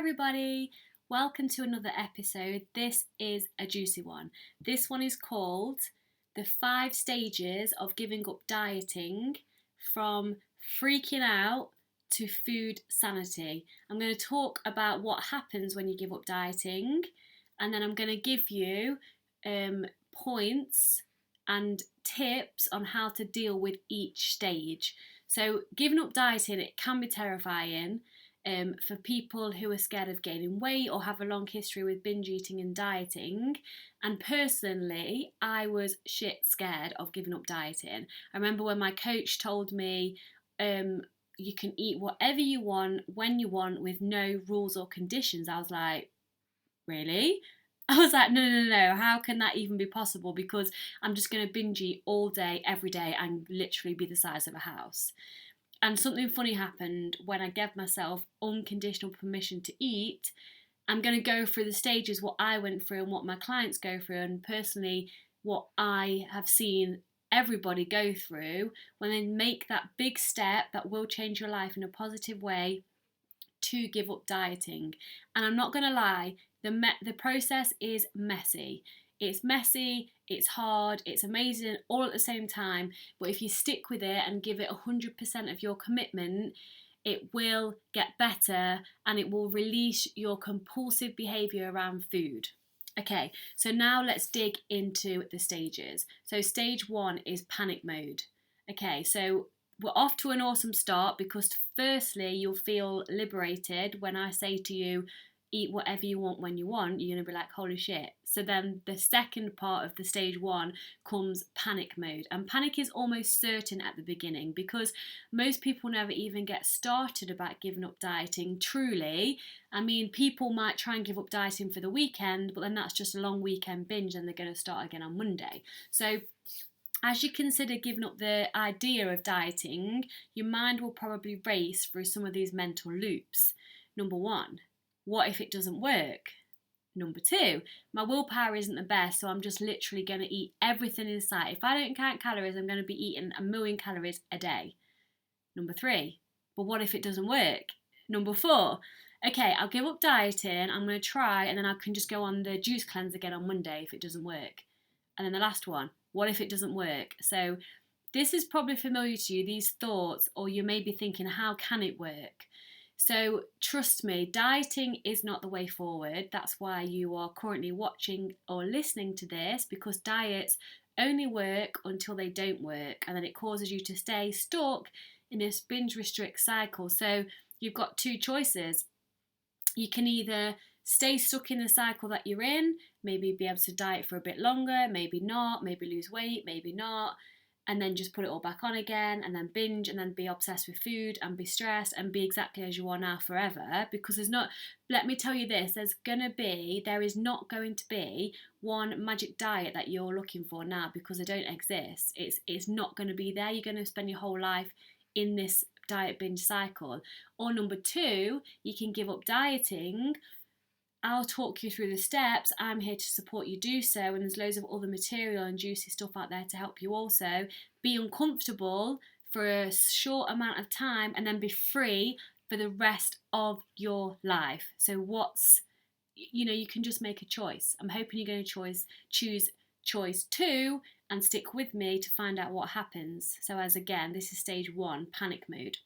everybody, welcome to another episode. This is a juicy one. This one is called The 5 Stages of Giving Up Dieting from Freaking Out to Food Sanity. I'm going to talk about what happens when you give up dieting, and then I'm going to give you points and tips on how to deal with each stage. So giving up dieting, it can be terrifying. For people who are scared of gaining weight or have a long history with binge eating and dieting. And personally, I was shit scared of giving up dieting. I remember when my coach told me you can eat whatever you want, when you want, with no rules or conditions. I was like, really? I was like, no, how can that even be possible? Because I'm just going to binge eat all day, every day, and literally be the size of a house. And something funny happened when I gave myself unconditional permission to eat. I'm going to go through the stages, what I went through and what my clients go through, and personally what I have seen everybody go through when they make that big step that will change your life in a positive way to give up dieting. And I'm not going to lie, the process is messy. It's messy, it's hard, it's amazing all at the same time, but if you stick with it and give it 100% of your commitment, it will get better and it will release your compulsive behaviour around food. Okay, so now let's dig into the stages. So stage 1 is panic mode. Okay, so we're off to an awesome start because firstly, you'll feel liberated when I say to you, eat whatever you want when you want. You're going to be like, holy shit. So then the second part of the stage 1 comes panic mode. And panic is almost certain at the beginning because most people never even get started about giving up dieting truly. I mean, people might try and give up dieting for the weekend, but then that's just a long weekend binge and they're going to start again on Monday. So as you consider giving up the idea of dieting, your mind will probably race through some of these mental loops. Number 1, what if it doesn't work? Number 2, my willpower isn't the best, so I'm just literally going to eat everything in sight. If I don't count calories, I'm going to be eating 1,000,000 calories a day. Number 3, but what if it doesn't work? Number 4, okay, I'll give up dieting, I'm going to try, and then I can just go on the juice cleanse again on Monday if it doesn't work. And then the last one, what if it doesn't work? So this is probably familiar to you, these thoughts, or you may be thinking, how can it work? So trust me, dieting is not the way forward. That's why you are currently watching or listening to this, because diets only work until they don't work, and then it causes you to stay stuck in this binge restrict cycle. So you've got 2 choices. You can either stay stuck in the cycle that you're in, maybe be able to diet for a bit longer, maybe not, maybe lose weight, maybe not, and then just put it all back on again and then binge and then be obsessed with food and be stressed and be exactly as you are now forever. Because there's not, let me tell you this, there is not going to be one magic diet that you're looking for now, because they don't exist. It's not going to be there. You're going to spend your whole life in this diet binge cycle. Or number 2, you can give up dieting. I'll talk you through the steps. I'm here to support you do so, and there's loads of other material and juicy stuff out there to help you also be uncomfortable for a short amount of time and then be free for the rest of your life. So you can just make a choice. I'm hoping you're going to choose choice 2 and stick with me to find out what happens. So this is stage 1, panic mode.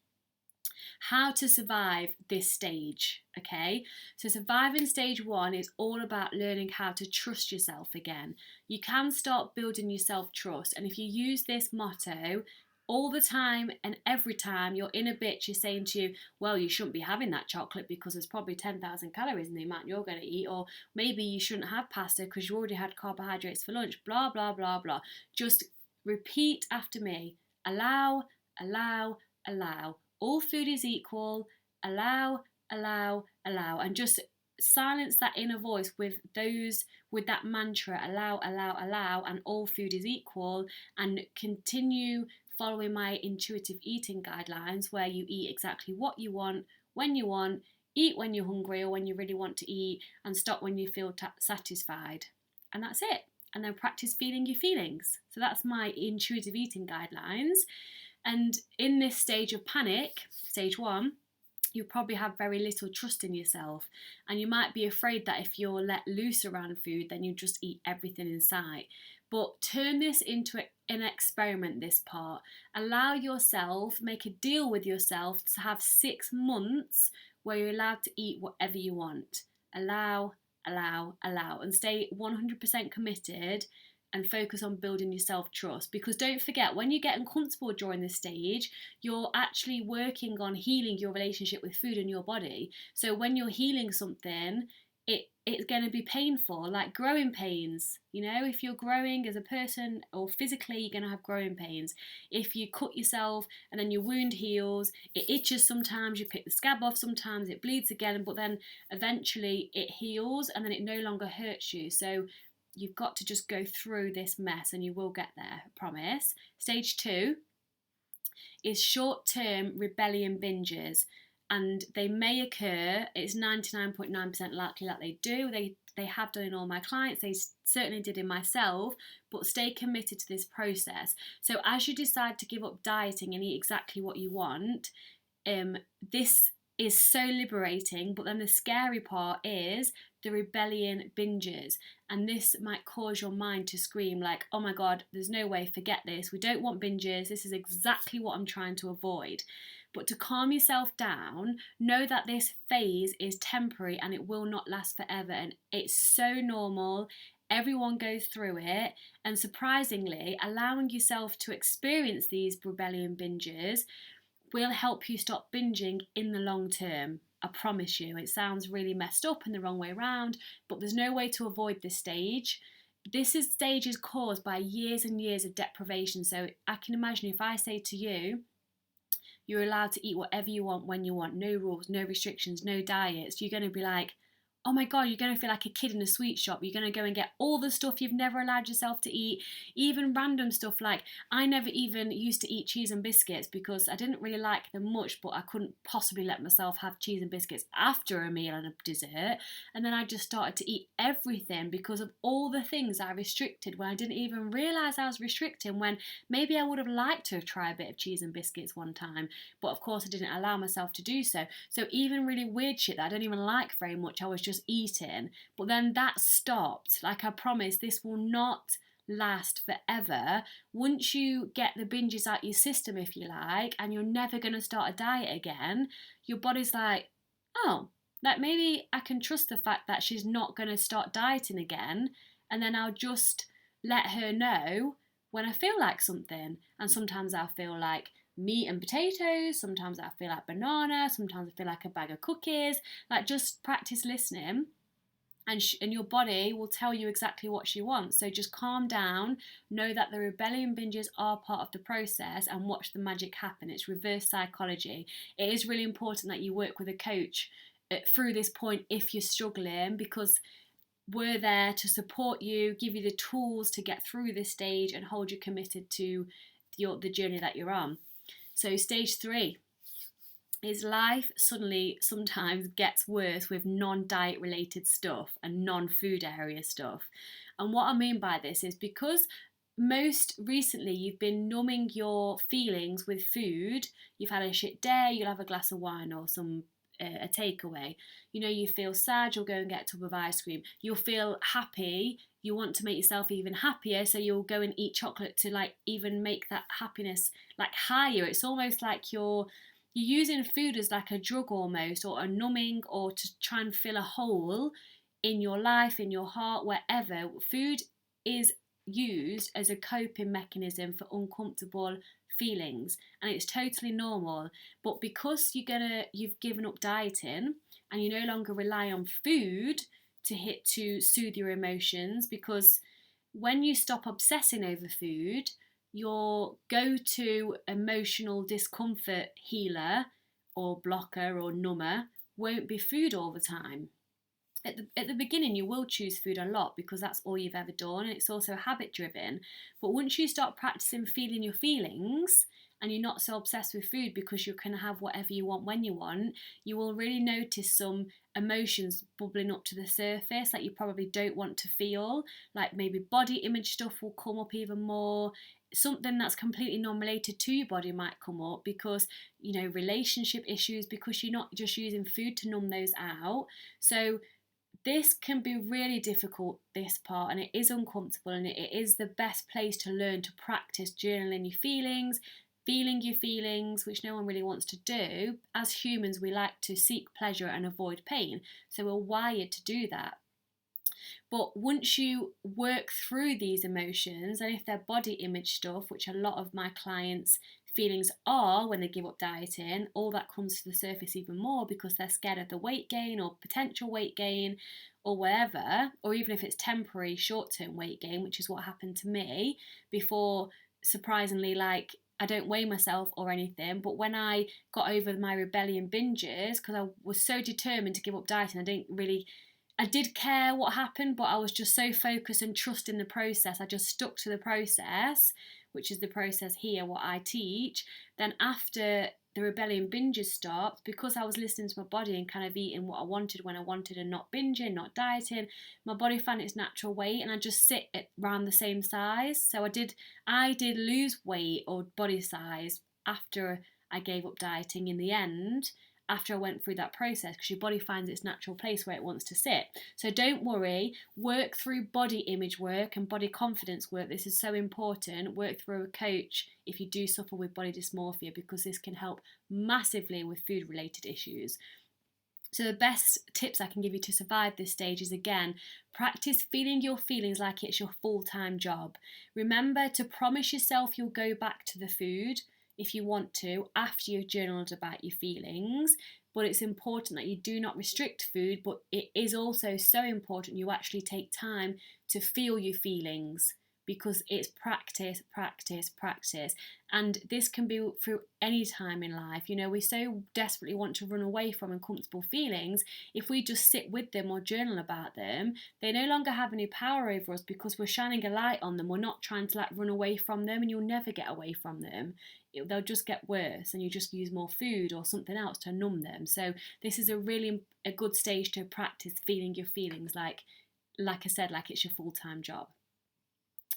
How to survive this stage, okay? So surviving stage 1 is all about learning how to trust yourself again. You can start building your self-trust, and if you use this motto all the time and every time your inner bitch is saying to you, well, you shouldn't be having that chocolate because there's probably 10,000 calories in the amount you're going to eat, or maybe you shouldn't have pasta because you already had carbohydrates for lunch, blah, blah, blah, blah. Just repeat after me. Allow, allow, allow. All food is equal. Allow, allow, allow. And just silence that inner voice with that mantra, allow, allow, allow, and all food is equal, and continue following my intuitive eating guidelines where you eat exactly what you want, when you want, eat when you're hungry or when you really want to eat, and stop when you feel satisfied. And that's it. And then practice feeling your feelings. So that's my intuitive eating guidelines. And in this stage of panic, stage 1, you probably have very little trust in yourself, and you might be afraid that if you're let loose around food, then you just eat everything in sight. But turn this into an experiment, this part. Allow yourself, make a deal with yourself to have 6 months where you're allowed to eat whatever you want. Allow, allow, and stay 100% committed and focus on building your self-trust. Because don't forget, when you get uncomfortable during this stage, you're actually working on healing your relationship with food and your body. So when you're healing something, it's going to be painful, like growing pains. You know, if you're growing as a person or physically, you're going to have growing pains. If you cut yourself and then your wound heals, it itches sometimes, you pick the scab off, sometimes it bleeds again, but then eventually it heals and then it no longer hurts you. So you've got to just go through this mess and you will get there, I promise. Stage 2 is short-term rebellion binges, and they may occur. It's 99.9% likely that they do. They have done in all my clients. They certainly did in myself, but stay committed to this process. So as you decide to give up dieting and eat exactly what you want, this is so liberating, but then the scary part is the rebellion binges, and this might cause your mind to scream like, oh my god, there's no way, forget this, we don't want binges, this is exactly what I'm trying to avoid. But to calm yourself down, know that this phase is temporary and it will not last forever, and it's so normal. Everyone goes through it, and surprisingly, allowing yourself to experience these rebellion binges will help you stop binging in the long term. I promise you. It sounds really messed up and the wrong way around, but there's no way to avoid this stage. Stage is caused by years and years of deprivation. So I can imagine if I say to you, you're allowed to eat whatever you want when you want, no rules, no restrictions, no diets, you're going to be like, oh my god, you're going to feel like a kid in a sweet shop. You're going to go and get all the stuff you've never allowed yourself to eat, even random stuff. Like, I never even used to eat cheese and biscuits because I didn't really like them much, but I couldn't possibly let myself have cheese and biscuits after a meal and a dessert. And then I just started to eat everything because of all the things I restricted when I didn't even realise I was restricting, when maybe I would have liked to have tried a bit of cheese and biscuits one time, but of course I didn't allow myself to do so. So even really weird shit that I don't even like very much, I was just eating. But then that stopped. Like, I promise this will not last forever. Once you get the binges out your system, if you like, and you're never going to start a diet again, your body's like, oh, like maybe I can trust the fact that she's not going to start dieting again, and then I'll just let her know when I feel like something. And sometimes I'll feel like meat and potatoes, sometimes I feel like banana, sometimes I feel like a bag of cookies. Like, just practice listening, and your body will tell you exactly what she wants. So just calm down, know that the rebellion binges are part of the process, and watch the magic happen. It's reverse psychology. It is really important that you work with a coach through this point if you're struggling, because we're there to support you, give you the tools to get through this stage and hold you committed to the journey that you're on. So stage 3 is life suddenly sometimes gets worse with non-diet related stuff and non-food area stuff. And what I mean by this is because most recently you've been numbing your feelings with food, you've had a shit day, you'll have a glass of wine or a takeaway. You know, you feel sad, you'll go and get a tub of ice cream. You'll feel happy, you want to make yourself even happier, so you'll go and eat chocolate to like even make that happiness like higher. It's almost like you're using food as like a drug almost, or a numbing, or to try and fill a hole in your life, in your heart, wherever. Food is used as a coping mechanism for uncomfortable feelings, and it's totally normal. But because you've given up dieting and you no longer rely on food to soothe your emotions, because when you stop obsessing over food, your go-to emotional discomfort healer or blocker or number won't be food all the time. At the beginning, you will choose food a lot because that's all you've ever done, and it's also habit driven. But once you start practicing feeling your feelings, and you're not so obsessed with food because you can have whatever you want when you want, you will really notice some emotions bubbling up to the surface that you probably don't want to feel. Like maybe body image stuff will come up even more. something that's completely non-related to your body might come up, because relationship issues, because you're not just using food to numb those out. So this can be really difficult, this part, and it is uncomfortable, and it is the best place to learn to practice journaling your feelings, feeling your feelings, which no one really wants to do. As humans, we like to seek pleasure and avoid pain, so we're wired to do that. But once you work through these emotions, and if they're body image stuff, which a lot of my clients' feelings are when they give up dieting, all that comes to the surface even more because they're scared of the weight gain or potential weight gain or whatever, or even if it's temporary short-term weight gain, which is what happened to me before. Surprisingly, like, I don't weigh myself or anything, but when I got over my rebellion binges, because I was so determined to give up dieting, I did care what happened, but I was just so focused and trusting the process. I just stuck to the process, which is the process here, what I teach. Then after the rebellion binges stopped, because I was listening to my body and kind of eating what I wanted when I wanted and not binging, not dieting, my body found its natural weight, and I just sit at around the same size. So I did lose weight or body size after I gave up dieting in the end, after I went through that process, because your body finds its natural place where it wants to sit. So don't worry, work through body image work and body confidence work. This is so important. Work through a coach if you do suffer with body dysmorphia, because this can help massively with food related issues. So the best tips I can give you to survive this stage is, again, practice feeling your feelings like it's your full-time job. Remember to promise yourself you'll go back to the food if you want to after you've journaled about your feelings, but it's important that you do not restrict food, but it is also so important you actually take time to feel your feelings, because it's practice, practice, practice. And this can be through any time in life. We so desperately want to run away from uncomfortable feelings. If we just sit with them or journal about them, they no longer have any power over us because we're shining a light on them. We're not trying to run away from them, and you'll never get away from them. They'll just get worse, and you just use more food or something else to numb them. So this is a good stage to practice feeling your feelings like I said, like it's your full-time job.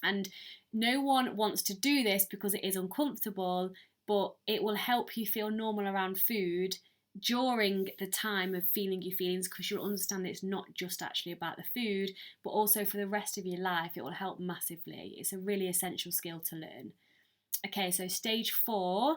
And no one wants to do this because it is uncomfortable, but it will help you feel normal around food during the time of feeling your feelings, because you'll understand that it's not just actually about the food, but also for the rest of your life. It will help massively. It's a really essential skill to learn. Okay, so stage 4,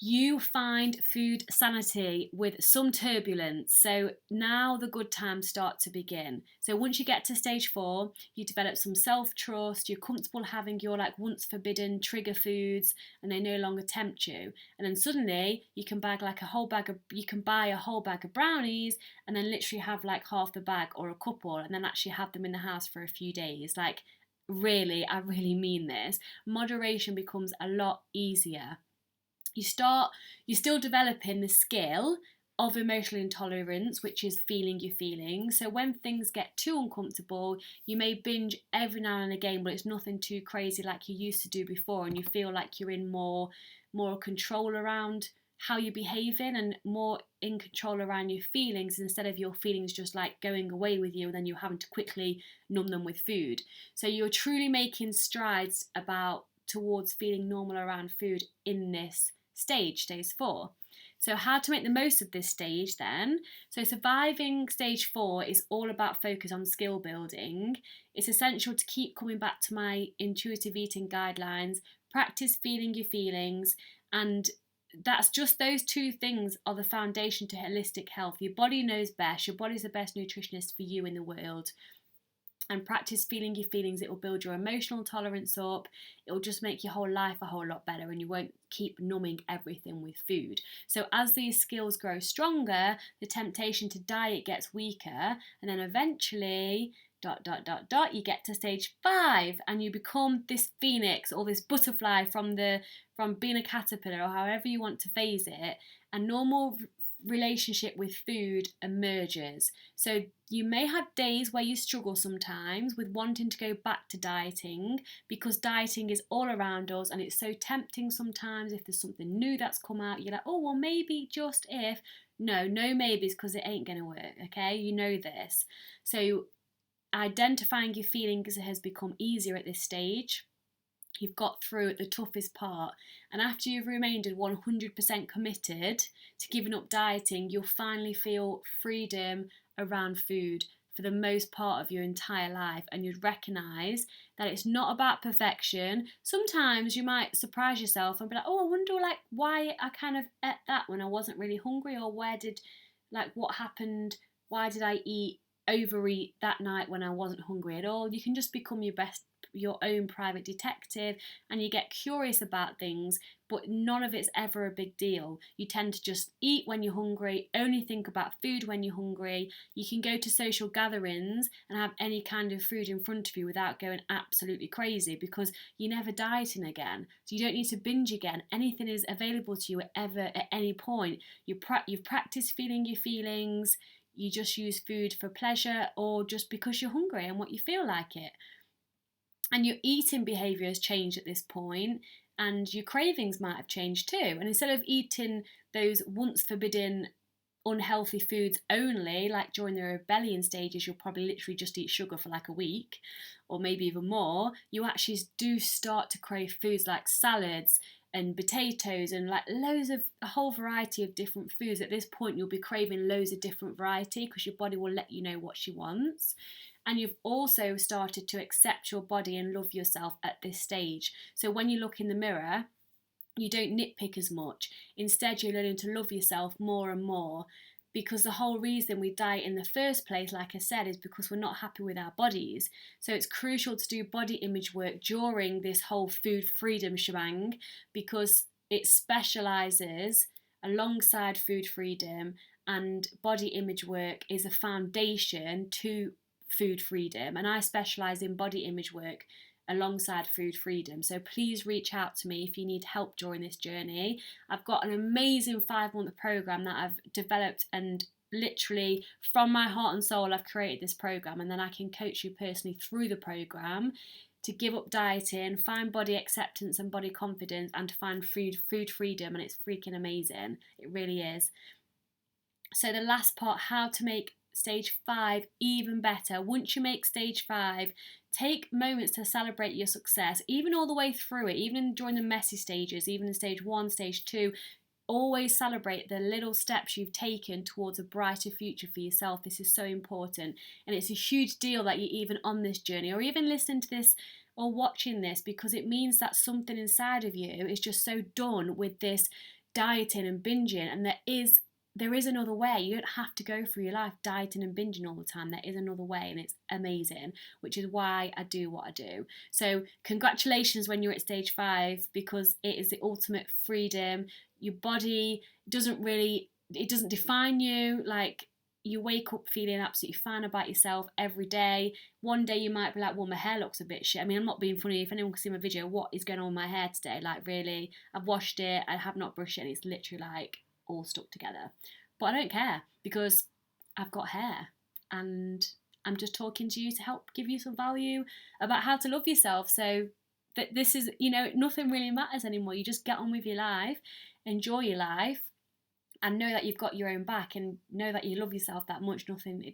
you find food sanity with some turbulence. So now the good times start to begin. So once you get to stage 4, you develop some self-trust, you're comfortable having your once forbidden trigger foods, and they no longer tempt you. And then suddenly you can buy a whole bag of brownies, and then literally have half the bag or a couple, and then actually have them in the house for a few days. Really, I really mean this. Moderation becomes a lot easier. You're still developing the skill of emotional intolerance, which is feeling your feelings. So when things get too uncomfortable, you may binge every now and again, but it's nothing too crazy like you used to do before, and you feel like you're in more control around how you're behaving and more in control around your feelings, instead of your feelings just going away with you and then you're having to quickly numb them with food. So you're truly making strides towards feeling normal around food in this stage 4. So how to make the most of this stage then? So surviving stage 4 is all about focus on skill building. It's essential to keep coming back to my intuitive eating guidelines, practice feeling your feelings, and that's just those 2 things are the foundation to holistic health. Your body knows best. Your body's the best nutritionist for you in the world. And practice feeling your feelings. It will build your emotional tolerance up. It will just make your whole life a whole lot better, and you won't keep numbing everything with food. So as these skills grow stronger, the temptation to diet gets weaker, and then eventually you get to stage 5, and you become this phoenix or this butterfly from being a caterpillar, or however you want to phase it. A normal relationship with food emerges. So you may have days where you struggle sometimes with wanting to go back to dieting, because dieting is all around us and it's so tempting sometimes. If there's something new that's come out, you're like, oh well, maybe just if. No maybes, because it ain't gonna work. Okay, you know this. So identifying your feelings has become easier at this stage. you've got through the toughest part. And after you've remained 100% committed to giving up dieting, you'll finally feel freedom around food for the most part of your entire life, and you'd recognise that it's not about perfection. Sometimes you might surprise yourself and be like, oh, I wonder like why I kind of ate that when I wasn't really hungry, or what happened, why did I overeat that night when I wasn't hungry at all. You can just become your own private detective, and you get curious about things, but none of it's ever a big deal. You tend to just eat when you're hungry, only think about food when you're hungry. You can go to social gatherings and have any kind of food in front of you without going absolutely crazy, because you're never dieting again. So you don't need to binge again. Anything is available to you at any point. You've practiced feeling your feelings. You just use food for pleasure or just because you're hungry and what you feel like it. And your eating behaviour has changed at this point, and your cravings might have changed too. And instead of eating those once forbidden unhealthy foods only, like during the rebellion stages, you'll probably literally just eat sugar for like a week or maybe even more. You actually do start to crave foods like salads and potatoes and like a whole variety of different foods. At this point, you'll be craving loads of different variety because your body will let you know what she wants. And you've also started to accept your body and love yourself at this stage. So when you look in the mirror, you don't nitpick as much. Instead, you're learning to love yourself more and more, because the whole reason we diet in the first place, like I said, is because we're not happy with our bodies. So it's crucial to do body image work during this whole food freedom shebang, because it specialises alongside food freedom, and body image work is a foundation to food freedom. And I specialise in body image work alongside food freedom. So please reach out to me if you need help during this journey. I've got an amazing 5-month program that I've developed, and literally from my heart and soul I've created this program, and then I can coach you personally through the program to give up dieting, find body acceptance and body confidence, and to find food freedom. And it's freaking amazing. It really is. So the last part, how to make stage 5 even better. Once you make stage 5, take moments to celebrate your success, even all the way through it, even during the messy stages, even in stage 1, stage 2. Always celebrate the little steps you've taken towards a brighter future for yourself. This is so important, and it's a huge deal that you're even on this journey, or even listening to this or watching this, because it means that something inside of you is just so done with this dieting and binging, and there is another way. You don't have to go through your life dieting and binging all the time. There is another way, and it's amazing, which is why I do what I do. So congratulations when you're at stage 5, because it is the ultimate freedom. Your body doesn't define you. Like, you wake up feeling absolutely fine about yourself every day. One day you might be like, well, my hair looks a bit shit. I mean, I'm not being funny. If anyone can see my video, what is going on with my hair today? Like, really, I've washed it, I have not brushed it, and it's literally like all stuck together. But I don't care, because I've got hair, and I'm just talking to you to help give you some value about how to love yourself. So that this is, nothing really matters anymore. You just get on with your life, enjoy your life, and know that you've got your own back, and know that you love yourself that much. It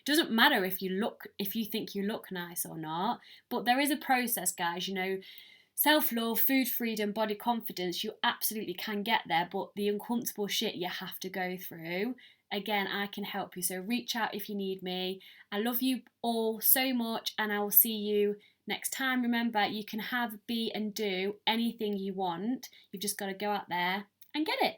doesn't matter if you think you look nice or not. But there is a process, guys. Self-love, food freedom, body confidence, you absolutely can get there, but the uncomfortable shit you have to go through, again, I can help you. So reach out if you need me. I love you all so much, and I will see you next time. Remember, you can have, be, and do anything you want. You've just got to go out there and get it.